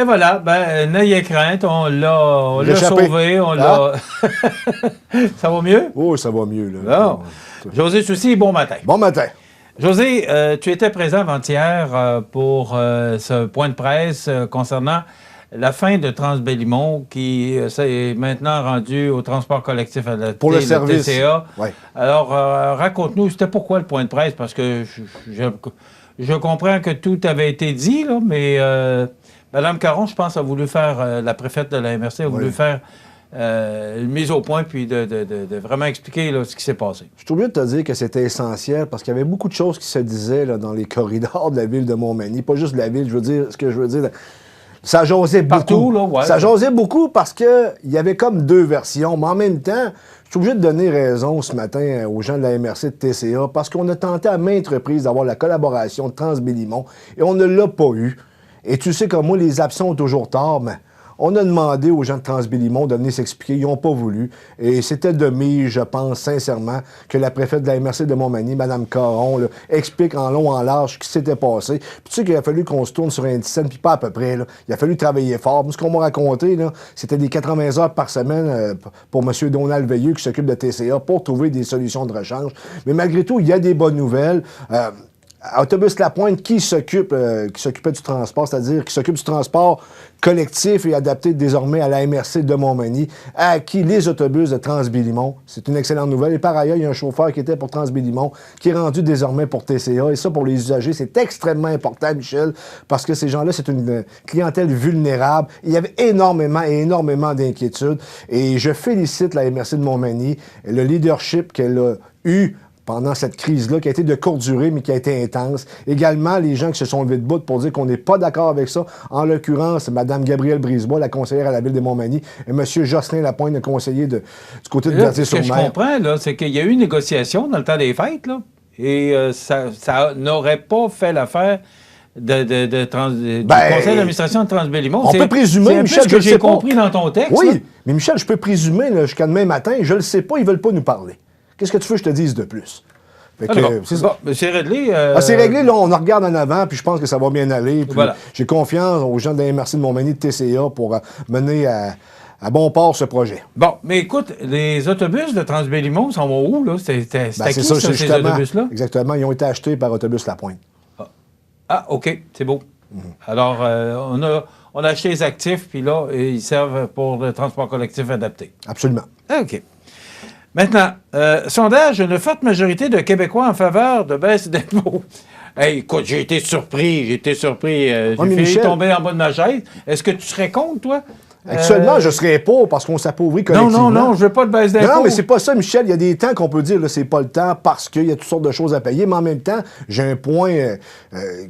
Et voilà, ben, n'ayez crainte, on l'a Réchappé. sauvé, on l'a... Ça va mieux? Oh, ça va mieux, là. Bon. José Soucy, bon matin. Bon matin. José, tu étais présent avant-hier pour ce point de presse concernant la fin de Transbellimont qui est maintenant rendu au transport collectif adapté, Pour le service. TCA. Ouais. Alors, raconte-nous, c'était pourquoi le point de presse? Parce que je comprends que tout avait été dit, là, mais Mme Caron, je pense, a voulu faire, la préfète de la MRC, a voulu faire une mise au point, puis de vraiment expliquer là, ce qui s'est passé. Je suis obligé de te dire que c'était essentiel parce qu'il y avait beaucoup de choses qui se disaient là, dans les corridors de la ville de Montmagny. Pas juste de la ville, je veux dire, ce que je veux dire... Ça jasait beaucoup. Partout, là, ouais. Ça jasait beaucoup parce qu'il y avait comme deux versions. Mais en même temps, je suis obligé de donner raison ce matin aux gens de la MRC de TCA parce qu'on a tenté à maintes reprises d'avoir la collaboration de Transbellimont et on ne l'a pas eu. Et tu sais comme moi, les absents ont toujours tort, mais on a demandé aux gens de Transbellimont de venir s'expliquer. Ils n'ont pas voulu. Et c'était de mise, je pense, sincèrement, que la préfète de la MRC de Montmagny, Mme Caron, là, explique en long, en large ce qui s'était passé. Puis tu sais qu'il a fallu qu'on se tourne sur un scène, puis pas à peu près. Là. Il a fallu travailler fort. Moi, ce qu'on m'a raconté, là, c'était des 80 heures par semaine pour M. Donald Veilleux, qui s'occupe de TCA, pour trouver des solutions de rechange. Mais malgré tout, il y a des bonnes nouvelles. Autobus La Pointe qui s'occupait du transport, c'est-à-dire qui s'occupe du transport collectif et adapté désormais à la MRC de Montmagny, a acquis les autobus de Transbellimont. C'est une excellente nouvelle. Et par ailleurs, il y a un chauffeur qui était pour Transbellimont, qui est rendu désormais pour TCA. Et ça, pour les usagers, c'est extrêmement important, Michel, parce que ces gens-là, c'est une clientèle vulnérable. Il y avait énormément d'inquiétudes. Et je félicite la MRC de Montmagny, le leadership qu'elle a eu pendant cette crise-là, qui a été de courte durée, mais qui a été intense. Également, les gens qui se sont levés de bout pour dire qu'on n'est pas d'accord avec ça. En l'occurrence, Mme Gabrielle Brisebois, la conseillère à la ville de Montmagny, et M. Jocelyn Lapointe, le conseiller du côté de Berthier-sur-Mer. Ce que je comprends, là, c'est qu'il y a eu une négociation dans le temps des fêtes, là, et ça n'aurait pas fait l'affaire du conseil d'administration de Transbellimont. On peut présumer, Michel, ce que j'ai compris dans ton texte. Oui, là. mais Michel, je peux présumer jusqu'à demain matin, je le sais pas, ils veulent pas nous parler. Qu'est-ce que tu veux que je te dise de plus? C'est réglé. C'est réglé, là, on en regarde en avant, puis je pense que ça va bien aller. Voilà. J'ai confiance aux gens de la MRC de Montmagny de TCA pour mener à bon port ce projet. Bon, mais écoute, les autobus de Transbellimont s'en vont où, là? C'est à qui, ça, ces autobus-là? Exactement, ils ont été achetés par Autobus La Pointe. Ah, OK, c'est beau. Alors, on a acheté les actifs, puis là, ils servent pour le transport collectif adapté. Absolument. OK. Maintenant, sondage, une forte majorité de Québécois en faveur de baisse d'impôts. Hey, écoute, j'ai été surpris. J'ai failli tomber en bas de ma chaise. Est-ce que tu serais contre, toi? Actuellement, je serais pas parce qu'on s'appauvrit collectivement. Non, je veux pas de baisse d'impôts. Non, mais c'est pas ça, Michel. Il y a des temps qu'on peut dire, là, c'est pas le temps parce qu'il y a toutes sortes de choses à payer. Mais en même temps, j'ai un point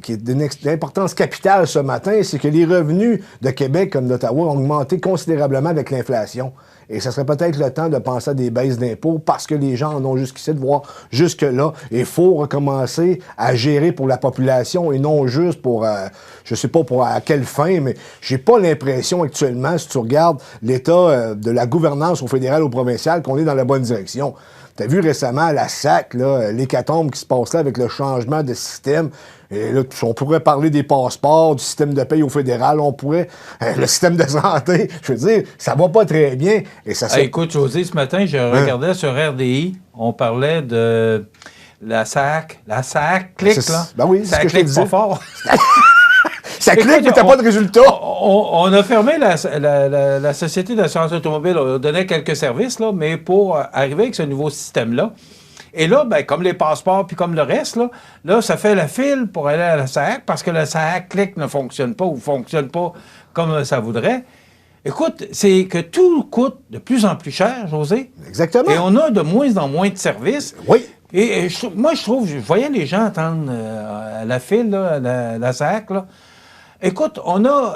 qui est d'importance capitale ce matin, c'est que les revenus de Québec comme d'Ottawa ont augmenté considérablement avec l'inflation. Et ça serait peut-être le temps de penser à des baisses d'impôts parce que les gens en ont jusqu'ici de voir jusque-là. Et il faut recommencer à gérer pour la population et non juste pour, je sais pas pour à quelle fin, mais j'ai pas l'impression actuellement, si tu regardes l'état de la gouvernance au fédéral, au provincial, qu'on est dans la bonne direction. Tu as vu récemment la SAC, l'hécatombe qui se passe là avec le changement de système. Et là, on pourrait parler des passeports, du système de paye au fédéral, on pourrait... le système de santé, je veux dire, ça va pas très bien. Et ça écoute, José, ce matin, je regardais sur RDI, on parlait de la SAC. La SAC clique, là. Ben oui, c'est ce que je te disais. Pas fort. Ça clique, mais t'as pas de résultat. On a fermé la Société d'assurance automobile. On donnait quelques services, là, mais pour arriver avec ce nouveau système-là. Et là, ben, comme les passeports puis comme le reste, là, ça fait la file pour aller à la SAC parce que la SAC clic ne fonctionne pas ou ne fonctionne pas comme ça voudrait. Écoute, c'est que tout coûte de plus en plus cher, José. Exactement. Et on a de moins en moins de services. Oui. Et moi, je voyais les gens attendre à la file, là, à la SAC, là. Écoute, on a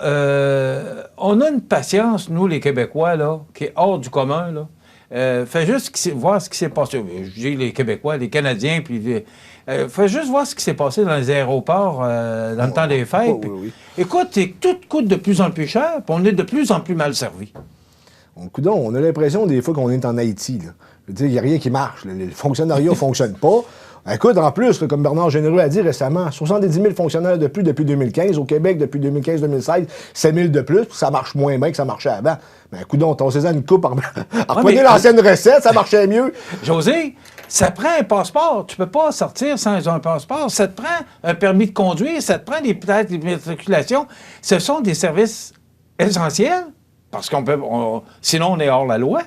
une patience, nous, les Québécois, là, qui est hors du commun, là. Fais juste voir ce qui s'est passé. Je dis les Québécois, les Canadiens, puis fais juste voir ce qui s'est passé dans les aéroports dans le temps des fêtes. Oui. Écoute, tout coûte de plus en plus cher, puis on est de plus en plus mal servi. Coudonc, on a l'impression des fois qu'on est en Haïti, là. Je veux dire, il n'y a rien qui marche. Le fonctionnariat ne fonctionne pas. Écoute, en plus, là, comme Bernard Généreux a dit récemment, 70 000 fonctionnaires de plus depuis 2015. Au Québec, depuis 2015-2016, 7 000 de plus. Ça marche moins bien que ça marchait avant. Ben, coudonc, on s'est une coupe. Reprenez l'ancienne recette, ça marchait mieux. José, ça prend un passeport. Tu peux pas sortir sans un passeport. Ça te prend un permis de conduire, ça te prend des plaques d'immatriculation. Ce sont des services essentiels, parce qu'on peut, sinon on est hors la loi.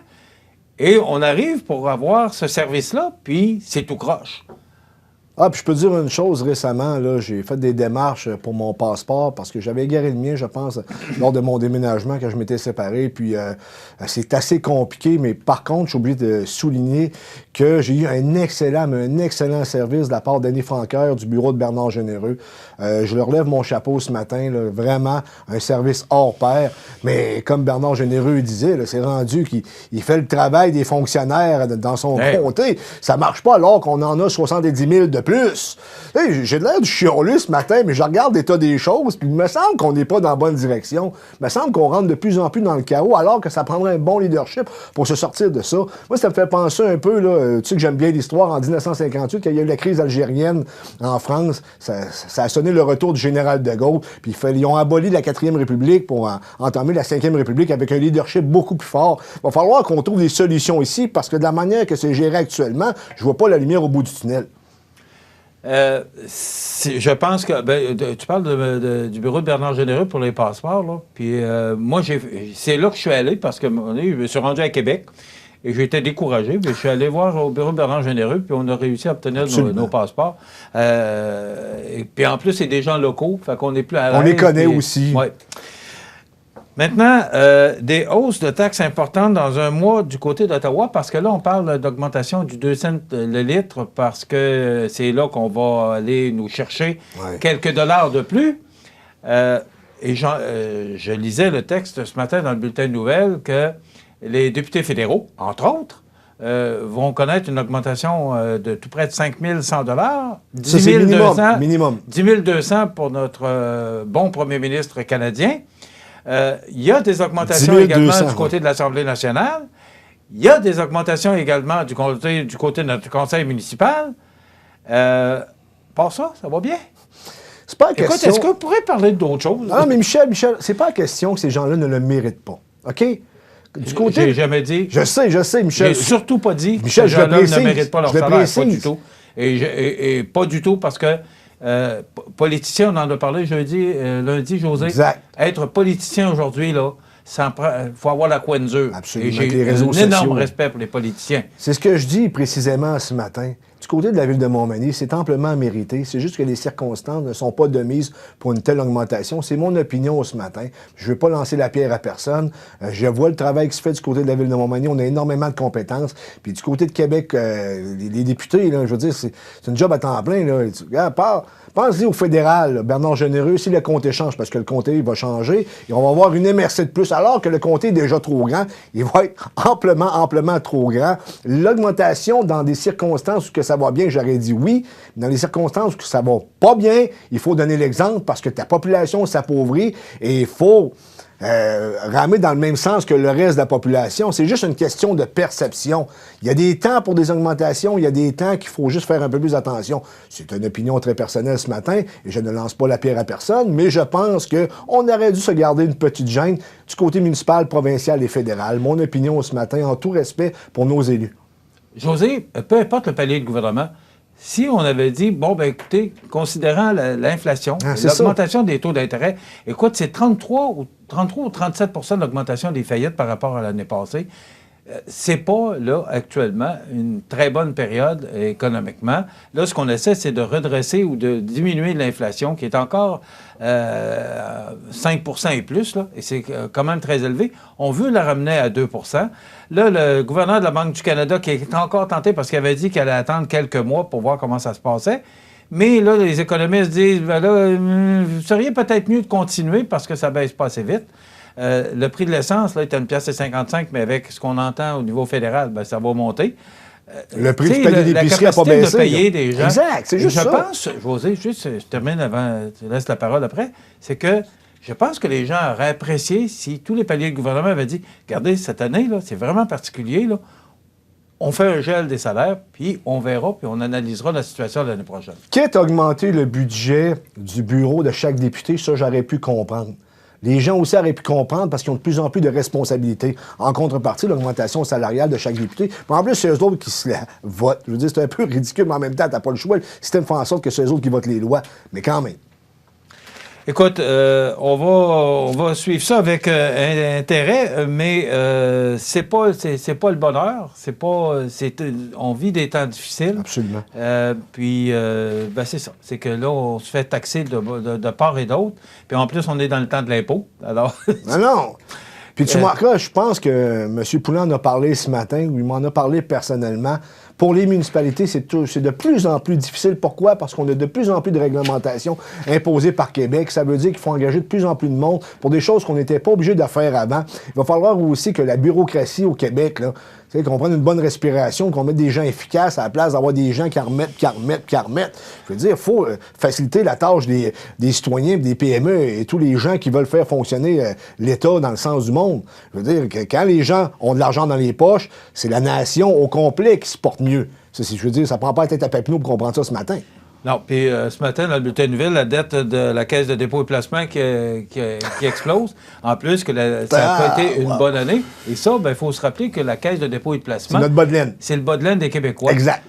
Et on arrive pour avoir ce service-là, puis c'est tout croche. Ah, puis je peux dire une chose, récemment, là, j'ai fait des démarches pour mon passeport parce que j'avais égaré le mien, je pense, lors de mon déménagement quand je m'étais séparé. Puis c'est assez compliqué, mais par contre, je suis obligé de souligner que j'ai eu un excellent service de la part d'Annie Franqueur du bureau de Bernard Généreux. Je leur lève mon chapeau ce matin, là, vraiment un service hors pair. Mais comme Bernard Généreux disait, là, c'est rendu qu'il fait le travail des fonctionnaires dans son comté. Ça marche pas alors qu'on en a 70 000 de plus. Hey, j'ai l'air du chiolus ce matin, mais je regarde l'état des choses, puis il me semble qu'on n'est pas dans la bonne direction. Il me semble qu'on rentre de plus en plus dans le chaos, alors que ça prendrait un bon leadership pour se sortir de ça. Moi, ça me fait penser un peu, là, tu sais que j'aime bien l'histoire, en 1958, quand il y a eu la crise algérienne en France, ça a sonné le retour du général de Gaulle, puis ils ont aboli la 4e République pour entamer la 5e République avec un leadership beaucoup plus fort. Il va falloir qu'on trouve des solutions ici, parce que de la manière que c'est géré actuellement, je vois pas la lumière au bout du tunnel. Je pense que tu parles du bureau de Bernard Généreux pour les passeports, là. Puis moi, c'est là que je suis allé parce que je me suis rendu à Québec et j'ai été découragé. Puis je suis allé voir au bureau de Bernard Généreux, puis on a réussi à obtenir nos passeports. Et puis en plus, c'est des gens locaux, fait qu'on est plus à l'aise. On les connaît aussi. Ouais. Maintenant, des hausses de taxes importantes dans un mois du côté d'Ottawa, parce que là, on parle d'augmentation du 2 cents le litre, parce que c'est là qu'on va aller nous chercher quelques dollars de plus. Et je lisais le texte ce matin dans le bulletin de nouvelles que les députés fédéraux, entre autres, vont connaître une augmentation de tout près de 5 100 $. 10 200 pour notre bon premier ministre canadien. Il y a des augmentations également du côté de l'Assemblée nationale. Il y a des augmentations également du côté de notre conseil municipal. Par ça va bien. C'est pas question... Écoute, est-ce qu'on pourrait parler d'autres choses? Non, mais Michel, c'est pas la question que ces gens-là ne le méritent pas. OK? Du côté... J'ai jamais dit... Je sais, Michel. J'ai surtout pas dit Michel, que ces gens-là ne méritent pas leur salaire. Pas du tout. Et pas du tout parce que politicien, on en a parlé lundi, José. Exact. Être politicien aujourd'hui, là, il faut avoir la coinsure. Absolument. Et j'ai un énorme respect pour les politiciens. C'est ce que je dis précisément ce matin. Du côté de la ville de Montmagny, c'est amplement mérité. C'est juste que les circonstances ne sont pas de mise pour une telle augmentation. C'est mon opinion ce matin. Je ne veux pas lancer la pierre à personne. Je vois le travail qui se fait du côté de la ville de Montmagny. On a énormément de compétences. Puis du côté de Québec, les députés, là, je veux dire, c'est une job à temps plein. Là. Pensez au fédéral, là, Bernard Généreux, si le comté change, parce que le comté va changer, et on va avoir une MRC de plus, alors que le comté est déjà trop grand, il va être amplement trop grand. L'augmentation dans des circonstances où que ça va bien, j'aurais dit oui. Dans les circonstances où ça va pas bien, il faut donner l'exemple parce que ta population s'appauvrit et il faut ramer dans le même sens que le reste de la population. C'est juste une question de perception. Il y a des temps pour des augmentations, il y a des temps qu'il faut juste faire un peu plus attention. C'est une opinion très personnelle ce matin et je ne lance pas la pierre à personne, mais je pense qu'on aurait dû se garder une petite gêne du côté municipal, provincial et fédéral. Mon opinion ce matin, en tout respect pour nos élus. José, peu importe le palier de gouvernement, si on avait dit, bon, ben écoutez, considérant l'inflation, l'augmentation des taux d'intérêt, écoute, c'est 33 ou 37 % d'augmentation des faillites par rapport à l'année passée. C'est pas, là, actuellement, une très bonne période économiquement. Là, ce qu'on essaie, c'est de redresser ou de diminuer l'inflation, qui est encore 5 % et plus, là, et c'est quand même très élevé. On veut la ramener à 2 %. Là, le gouverneur de la Banque du Canada, qui est encore tenté parce qu'il avait dit qu'il allait attendre quelques mois pour voir comment ça se passait, mais là, les économistes disent, ben là, vous seriez peut-être mieux de continuer parce que ça ne baisse pas assez vite. Le prix de l'essence, là, est à 1,55 $, mais avec ce qu'on entend au niveau fédéral, ben, ça va monter. Le prix du panier d'épicerie n'a pas baissé. De payer des gens. Exact, c'est juste ça. Je pense, José, je termine avant, tu laisses la parole après, c'est que je pense que les gens auraient apprécié si tous les paliers du gouvernement avaient dit, regardez, cette année, là, c'est vraiment particulier, là, on fait un gel des salaires, puis on verra, puis on analysera la situation l'année prochaine. Quitte à augmenter le budget du bureau de chaque député, ça, j'aurais pu comprendre. Les gens aussi auraient pu comprendre parce qu'ils ont de plus en plus de responsabilités. En contrepartie, l'augmentation salariale de chaque député. Puis en plus, c'est eux autres qui se la votent. Je veux dire, c'est un peu ridicule, mais en même temps, t'as pas le choix. Le système fait en sorte que c'est eux autres qui votent les lois. Mais quand même. Écoute, on va suivre ça avec intérêt, mais c'est pas le bonheur. On vit des temps difficiles. Absolument. C'est ça. C'est que là, on se fait taxer de part et d'autre. Puis en plus, on est dans le temps de l'impôt. Alors. Non. Puis tu marqueras, je pense que M. Poulin en a parlé ce matin, ou il m'en a parlé personnellement. Pour les municipalités, c'est de plus en plus difficile. Pourquoi? Parce qu'on a de plus en plus de réglementations imposées par Québec. Ça veut dire qu'il faut engager de plus en plus de monde pour des choses qu'on n'était pas obligé de faire avant. Il va falloir aussi que la bureaucratie au Québec, là, qu'on prenne une bonne respiration, qu'on mette des gens efficaces à la place d'avoir des gens qui remettent. Je veux dire, il faut faciliter la tâche des citoyens, des PME et tous les gens qui veulent faire fonctionner l'État dans le sens du monde. Je veux dire que quand les gens ont de l'argent dans les poches, c'est la nation au complet qui se porte mieux. Je veux dire, ça prend pas la tête à Papineau pour comprendre ça ce matin. Non, puis ce matin, dans le bulletin de nouvelles, la dette de la Caisse de dépôt et placement qui explose. En plus, que ça n'a pas été une bonne année. Et ça, il faut se rappeler que la Caisse de dépôt et de placement... C'est notre bas de laine. C'est le bas de laine des Québécois. Exact.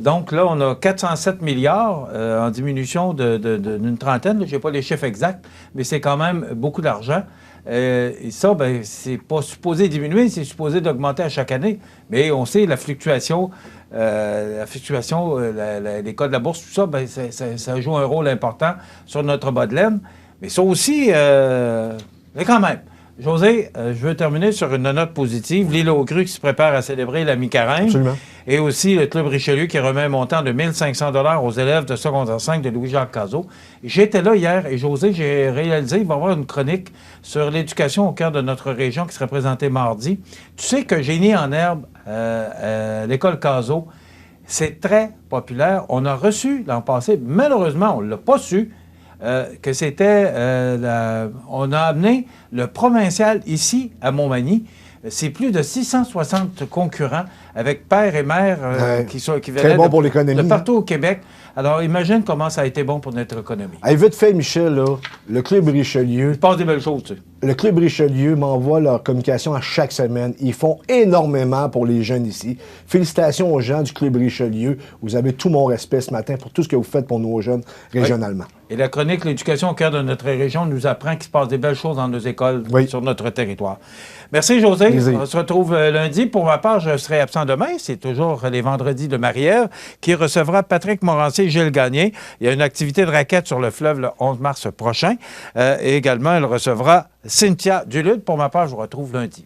Donc là, on a 407 milliards en diminution d'une trentaine. Je n'ai pas les chiffres exacts, mais c'est quand même beaucoup d'argent. Et ça, c'est pas supposé diminuer, c'est supposé d'augmenter à chaque année. Mais on sait, la fluctuation, les cas de la bourse, tout ça, ça joue un rôle important sur notre bas de laine. Mais ça aussi, mais quand même. José, je veux terminer sur une note positive. L'île aux Crues qui se prépare à célébrer la mi-carême. Absolument. Et aussi le Club Richelieu qui remet un montant de 1 500 $ aux élèves de secondaire 5 de Louis-Jacques Cazot. J'étais là hier et José, j'ai réalisé, il va y avoir une chronique sur l'éducation au cœur de notre région qui sera présentée mardi. Tu sais que Génie en herbe, l'école Cazot, c'est très populaire. On a reçu l'an passé, malheureusement, on ne l'a pas su, que c'était... on a amené le provincial ici, à Montmagny. C'est plus de 660 concurrents avec père et mère qui venaient bon pour l'économie, de partout au Québec. Alors, imagine comment ça a été bon pour notre économie. Hey, vite fait, Michel, là, le Club Richelieu... Il passe des belles choses, tu sais. Le Club Richelieu m'envoie leur communication à chaque semaine. Ils font énormément pour les jeunes ici. Félicitations aux gens du Club Richelieu. Vous avez tout mon respect ce matin pour tout ce que vous faites pour nos jeunes régionalement. Oui. Et la chronique L'éducation au cœur de notre région nous apprend qu'il se passe des belles choses dans nos écoles sur notre territoire. Merci, José. Plaisir. On se retrouve lundi. Pour ma part, je serai absent demain. C'est toujours les vendredis de Marie-Ève qui recevra Patrick Morancier et Gilles Gagné. Il y a une activité de raquette sur le fleuve le 11 mars prochain. Et également, elle recevra Cynthia Duluth. Pour ma part, je vous retrouve lundi.